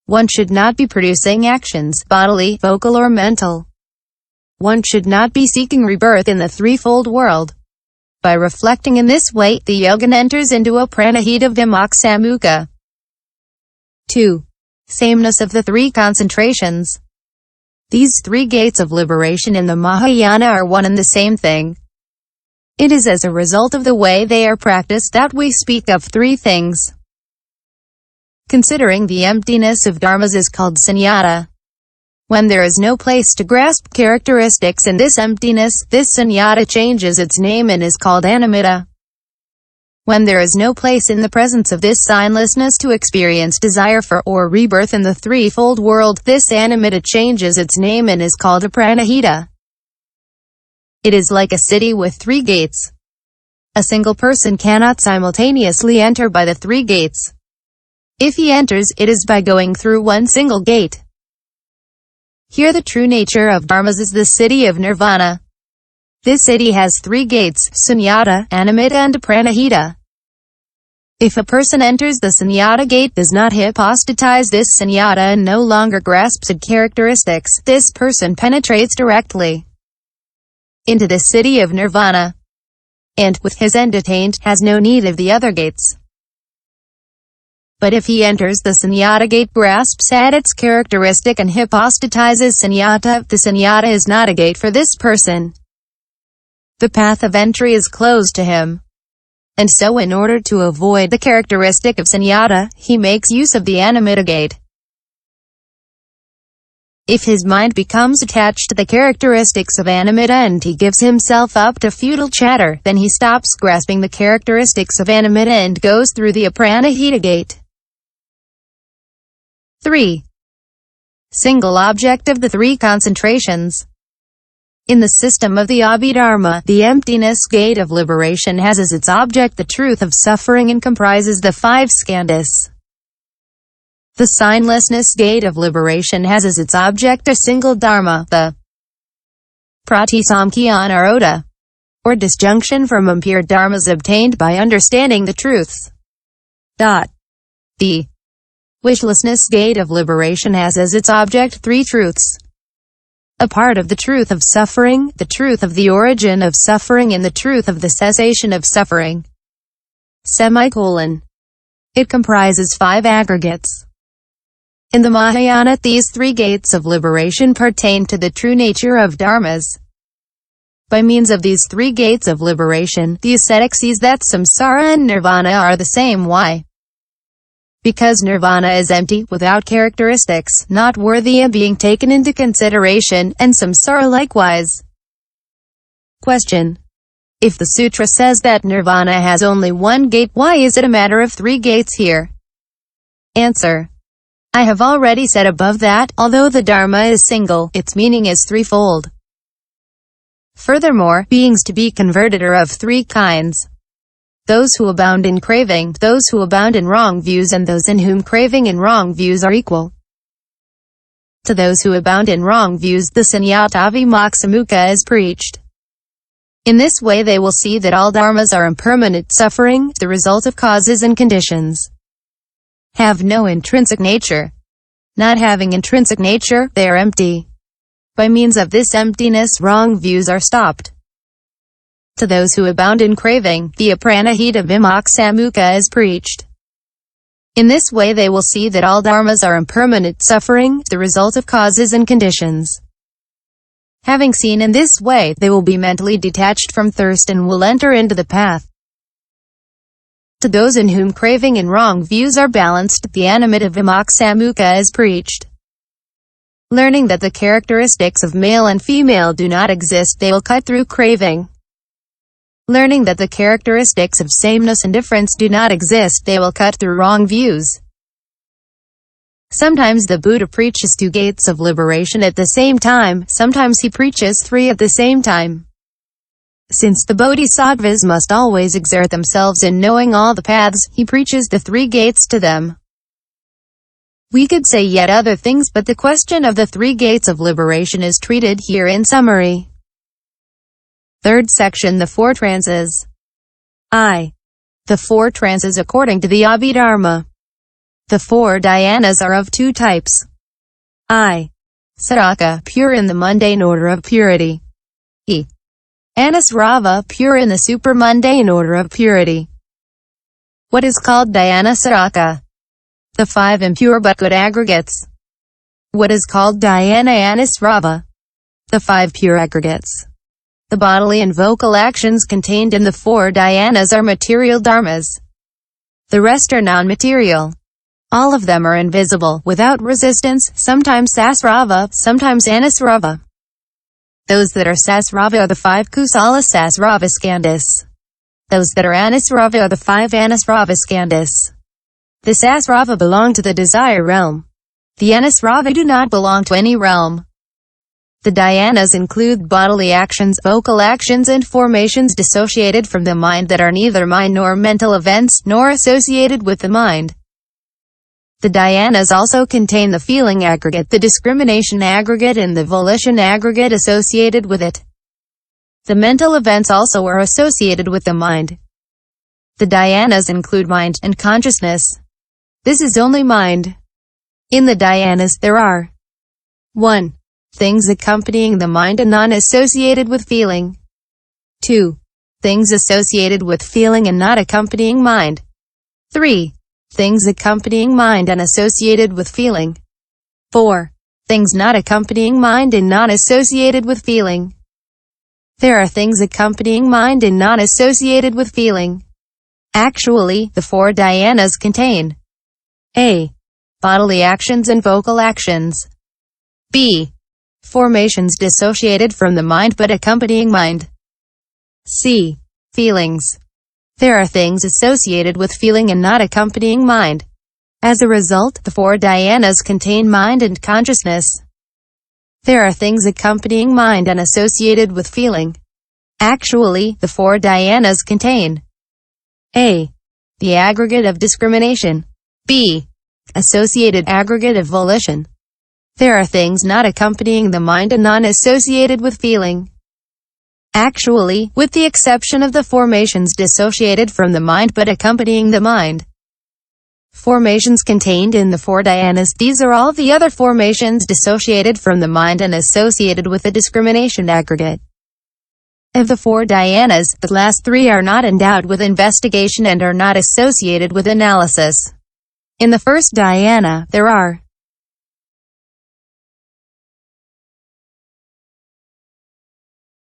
One should not be producing actions, bodily, vocal or mental. One should not be seeking rebirth in the threefold world. By reflecting in this way, the yogin enters into apranihita vimokksamukha. 2. Sameness of the three concentrations. These three gates of liberation in the Mahayana are one and the same thing. It is as a result of the way they are practiced that we speak of three things. Considering the emptiness of dharmas is called sunyata. When there is no place to grasp characteristics in this emptiness, this sunyata changes its name and is called animitta. When there is no place in the presence of this signlessness to experience desire for or rebirth in the threefold world, this animitta changes its name and is called apranihita. It is like a city with three gates. A single person cannot simultaneously enter by the three gates. If he enters, it is by going through one single gate. Here the true nature of dharmas is the city of nirvana. This city has three gates, sunyata, animitta and apranihita. If a person enters the sunyata gate, does not hypostatize this sunyata and no longer grasps its characteristics, this person penetrates directly into the city of nirvana, and, with his end attained, has no need of the other gates. But if he enters the sunyata gate, grasps at its characteristic and hypostatizes sunyata, the sunyata is not a gate for this person. The path of entry is closed to him. And so in order to avoid the characteristic of sunyata, he makes use of the animitta gate. If his mind becomes attached to the characteristics of animitta and he gives himself up to futile chatter, then he stops grasping the characteristics of animitta and goes through the apranihita gate. 3. Single object of the three concentrations. In the system of the abhidharma, the emptiness gate of liberation has as its object the truth of suffering and comprises the 5 skandhas. The signlessness gate of liberation has as its object a single dharma, the pratisamkhyanaroda, or disjunction from impure dharmas obtained by understanding the truths. The wishlessness gate of liberation has as its object 3 truths. A part of the truth of suffering, the truth of the origin of suffering and the truth of the cessation of suffering. It comprises 5 aggregates. In the Mahayana, these 3 gates of liberation pertain to the true nature of dharmas. By means of these 3 gates of liberation, the ascetic sees that samsara and nirvana are the same. Why? Because nirvana is empty, without characteristics, not worthy of being taken into consideration, and samsara likewise. Question. If the sutra says that nirvana has only 1 gate, why is it a matter of 3 gates here? Answer. I have already said above that, although the dharma is single, its meaning is threefold. Furthermore, beings to be converted are of 3 kinds. Those who abound in craving, those who abound in wrong views and those in whom craving and wrong views are equal. To those who abound in wrong views, the sunyata vimokksamukha is preached. In this way they will see that all dharmas are impermanent suffering, the result of causes and conditions. Have no intrinsic nature. Not having intrinsic nature, they are empty. By means of this emptiness, wrong views are stopped. To those who abound in craving, the apranihita vimokksamukha is preached. In this way they will see that all dharmas are impermanent suffering, the result of causes and conditions. Having seen in this way, they will be mentally detached from thirst and will enter into the path. To those in whom craving and wrong views are balanced, the animitta vimokksamukha is preached. Learning that the characteristics of male and female do not exist, they will cut through craving. Learning that the characteristics of sameness and difference do not exist, they will cut through wrong views. Sometimes the Buddha preaches 2 gates of liberation at the same time, sometimes he preaches 3 at the same time. Since the bodhisattvas must always exert themselves in knowing all the paths, he preaches the 3 gates to them. We could say yet other things, but the question of the 3 gates of liberation is treated here in summary. 3rd section, the 4 trances. The 4 trances according to the abhidharma. The four dhyanas are of two types. I. Sadhaka, pure in the mundane order of purity. E. Anusrava, pure in the supramundane order of purity. What is called dhyana sadhaka? The five impure but good aggregates. What is called dhyana anusrava? The five pure aggregates. The bodily and vocal actions contained in the four dhyanas are material dharmas. The rest are non-material. All of them are invisible, without resistance, sometimes sasrava, sometimes anusrava. Those that are sasrava are the five kusala sasrava skandhas. Those that are anusrava are the five anusrava skandhas. The sasrava belong to the desire realm. The anusrava do not belong to any realm. The dhyanas include bodily actions, vocal actions and formations dissociated from the mind that are neither mind nor mental events, nor associated with the mind. The dhyanas also contain the feeling aggregate, the discrimination aggregate and the volition aggregate associated with it. The mental events also are associated with the mind. The dhyanas include mind and consciousness. This is only mind. In the dhyanas there are 1. Things accompanying the mind and non-associated with feeling. 2. Things associated with feeling and not accompanying mind. 3. Things accompanying mind and associated with feeling. 4. Things not accompanying mind and not associated with feeling. There are things accompanying mind and not associated with feeling. Actually, the four dhyanas contain A. Bodily actions and vocal actions. B. Formations dissociated from the mind but accompanying mind. C. Feelings. There are things associated with feeling and not accompanying mind. As a result, the four dhyanas contain mind and consciousness. There are things accompanying mind and associated with feeling. Actually, the four dhyanas contain A. The aggregate of discrimination. B. Associated aggregate of volition. There are things not accompanying the mind and non-associated with feeling. Actually, with the exception of the formations dissociated from the mind but accompanying the mind. Formations contained in the four dhyanas, these are all the other formations dissociated from the mind and associated with the discrimination aggregate. Of the four dhyanas, the last three are not endowed with investigation and are not associated with analysis. In the first dhyana, there are